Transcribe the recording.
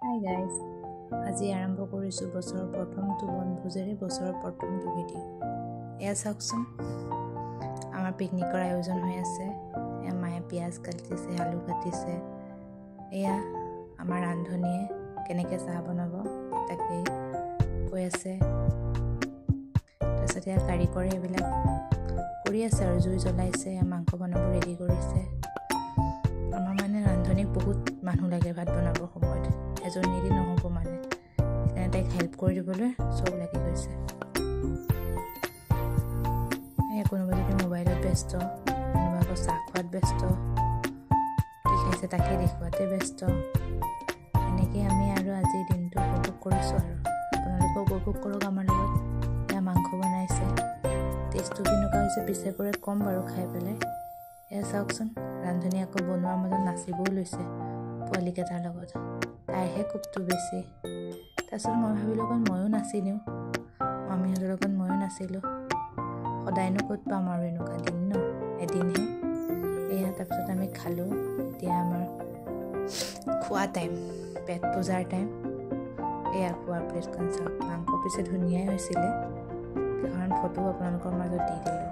Hi guys, আজি আৰম্ভ কৰিছোঁ বছৰৰ প্ৰথমটো বনভোজেৰে বছৰৰ প্ৰথমটো ভিডিঅ'। এয়া চাওকচোন, আমাৰ পিকনিকৰ আয়োজন হৈ আছে। এয়া মায়ে পিঁয়াজ কাটিছে, আলু কাটিছে। এয়া আমাৰ ৰান্ধনীয়ে কেনেকৈ চাহ বনাব তাকেই কৈ আছে। তাৰপিছত এয়া কাৰিকৰে এইবিলাক কৰি আছে আৰু জুই জ্বলাইছে, মাংস বনাব ৰেডি কৰিছে। আমাৰ মানে ৰান্ধনীক বহুত মানুহ লাগে ভাত বনাবৰ সময়ত, এজনীয়েদি নহ'ব মানে, সেইকাৰণে তাইক হেল্প কৰি দিবলৈ চব লাগি গৈছে। কোনোবা যদি মোবাইলত ব্যস্ত, কোনোবা আকৌ চাহ খোৱাত ব্যস্ত, কি খাইছে তাকে দেখুৱাতে ব্যস্ত। এনেকৈ আমি আৰু আজিৰ দিনটো উপভোগ কৰিছোঁ আৰু আপোনালোকেও উপভোগ কৰক আমাৰ লগত। এয়া মাংস বনাইছে, টেষ্টটো কেনেকুৱা হৈছে পিছে পৰে কম বাৰু খাই পেলাই। এয়া চাওকচোন, ৰান্ধনী আকৌ বনোৱাৰ মাজত নাচিবও লৈছে পোৱালীকেইটাৰ লগত, তাইহে কোবটো বেছি। তাৰপিছত মই ভাবিলোঁ অকণ ময়ো নাচি দিওঁ, মামীহঁতৰ লগত ময়ো নাচিলোঁ। সদায়নো ক'ত পাম আৰু এনেকুৱা দিন ন, এদিনহে। এয়া তাৰপিছত আমি খালোঁ। এতিয়া আমাৰ খোৱা টাইম, পেট পূজাৰ টাইম। এয়া খোৱাৰ প্লেটখন চাওক, মাংস পিছে ধুনীয়াই হৈছিলে, কেইখনমান ফটো আপোনালোকৰ মাজত দি দিলোঁ।